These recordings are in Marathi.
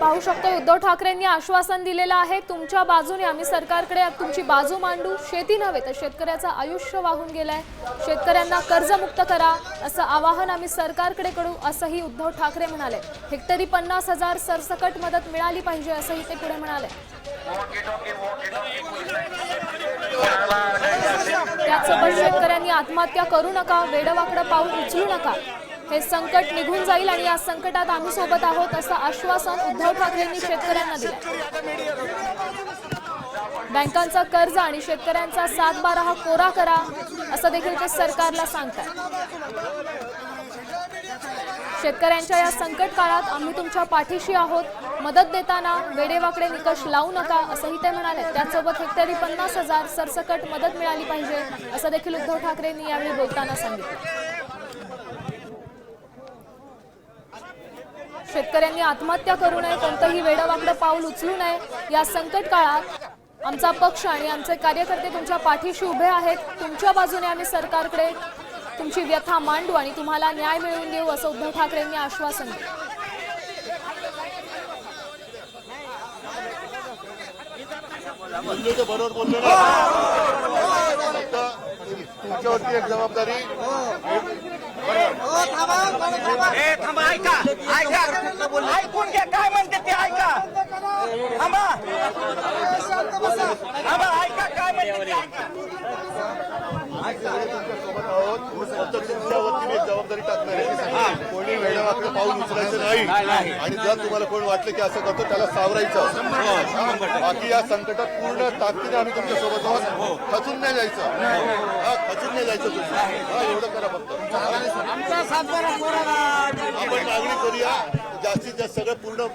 पाहू शकतो उद्धव ठाकरेंनी आश्वासन दिलेलं आहे, तुमच्या बाजूने आम्ही सरकारकडे तुमची बाजू मांडू, शेती नव्हे तर शेतकऱ्याचं आयुष्य वाहून गेलंय, शेतकऱ्यांना कर्जमुक्त करा असं आवाहन आम्ही सरकारकडे करू असंही उद्धव ठाकरे म्हणाले। हेक्टरी 50,000 सरसकट मदत मिळाली पाहिजे असंही ते पुढे म्हणाले। त्याचसोबत शेतकऱ्यांनी आत्महत्या करू नका, वेडवाकडं पाऊल उचलू नका, हे संकट निघून जाईल आणि या संकटात आम्ही सोबत आहोत असं आश्वासन उद्धव ठाकरेंनी शेतकऱ्यांना दिलं। बँकांचं कर्ज आणि शेतकऱ्यांचा 7/12 हा कोरा करा असं देखील ते सरकारला सांगतात। शेतकऱ्यांच्या या संकट काळात आम्ही तुमच्या पाठीशी आहोत, मदत देताना वेडेवाकडे निकष लावू नका असंही ते म्हणाले। त्यासोबत हेक्टरी 50,000 सरसकट मदत मिळाली पाहिजे असं देखील उद्धव ठाकरेंनी यावेळी बोलताना सांगितलं। शेतकऱ्यांनी आत्महत्या करू नये, कोणतंही वेडवाकडं पाऊल उचलू नये, या संकट काळात आमचा पक्ष आणि आमचे कार्यकर्ते तुमच्या पाठीशी उभे आहेत, तुमच्या बाजूने आम्ही सरकारकडे तुमची व्यथा मांडू आणि तुम्हाला न्याय मिळवून देऊ असं उद्धव ठाकरेंनी आश्वासन दिलं। बरोबर बोलले ना, तुमच्यावरती एक जबाबदारी। थांबा, ऐका ऐकून घ्या काय म्हणते ते, ऐका थांबा ऐका काय म्हणते तुमच्यावरती एक जबाबदारी टाकणार आहे, कोणी वेळेवाकडे पाऊल उचलायचं नाही आणि जर तुम्हाला कोण वाटलं की असं करतो त्याला सावरायचं। बाकी या संकटात पूर्ण ताकदीने आम्ही तुमच्या सोबत आहोत, खचून नाही जायचं, खचून नाही जायचं तुम्ही, एवढं करा फक्त। आपण मागणी करूया जास्तीत जास्त सगळं पूर्ण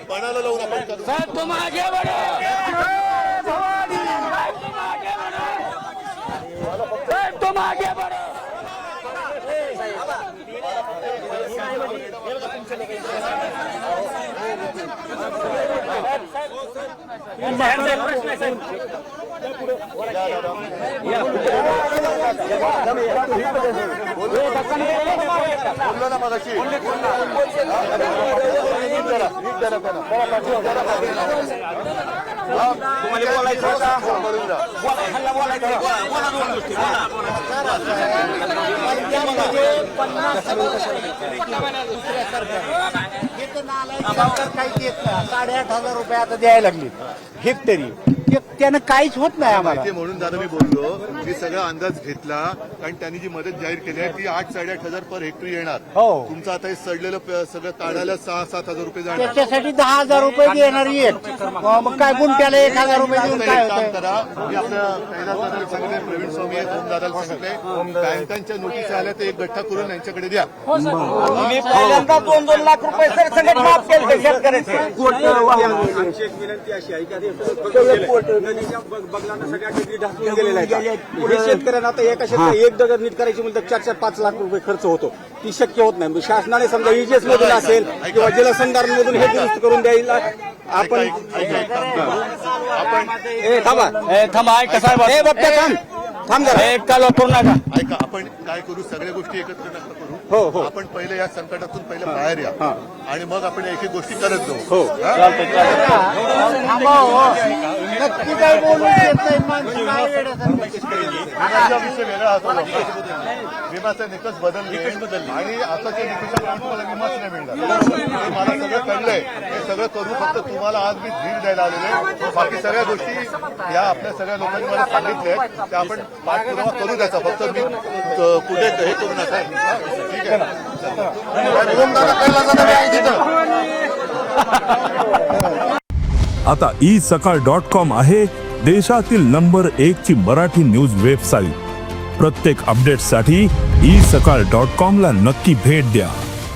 पणाला लावून आपण करू। बोललो ना मगाशी, काही देत 8,500 रुपये आता द्यायला लागली हेक्टरी, त्यानं काहीच होत नाही आम्हाला। म्हणून दादा मी बोललो, मी सगळा अंदाज घेतला कारण त्यांनी जी मदत जाहीर केली आहे ती 8-8,500 पर हेक्टरी येणार। हो, तुमचं आता हे सडलेलं सगळं काढायला 6-7,000 रुपये जाणार, त्याच्यासाठी 10,000 रुपये देणार येत, मग काय गुंठ्याला 1,000 रुपये देऊन काय काम करा। मी आपल्या कैलासदादाला सांगितले, प्रवीण स्वामी आहेत, ओमदादाला सांगितले, बँकांच्या नोटीस आल्या ते एक गठ्ठा करून यांच्याकडे द्या। मी पहिल्यांदा 2-2 लाख रुपये सरसकट माफ केले शेतकऱ्याचे। विनंती अशी आहे की बगलांना सगळ्या डिग्री ढाकून गेलेल्या आहेत, पुढे शेतकऱ्यांना आता एका शेतकरी एक दगड नीट करायची म्हणजे 4-5 लाख रुपये खर्च होतो, ती शक्य होत नाही। शासनाने समजा इजेस मधून असेल किंवा जलसंधारणमधून हे दुरुस्त करून द्यायला आपण थांबा ऐका साहेब, थांब जरा, एक काल वापरू नका। ऐका, आपण काय करू, सगळ्या गोष्टी एकत्र नका करू, हो, आपण पहिले या संकटातून पहिले बाहेर या आणि मग आपण एक एक गोष्टी करत जाऊ। हो, नक्की काय बोलू येत नाही, विषय वेगळा होता, विमाचा निकष बदलले आणि आताच्या निकषात तुम्हाला विमाच नाही मिळणार, हे मला सगळं कळलंय, हे सगळं करू, फक्त तुम्हाला आज मी धीर द्यायला आलेले, बाकी सगळ्या गोष्टी या आपल्या सगळ्या लोकांनी मला सांगितल्या त्या आपण पाठपुरावा करू द्यायचा, फक्त मी कुठे हे करू नका, ठीक आहे? आता isakal.com आहे देशातील नंबर 1 ची मराठी न्यूज वेबसाईट। प्रत्येक अपडेटसाठी isakal.com ला नक्की भेट द्या।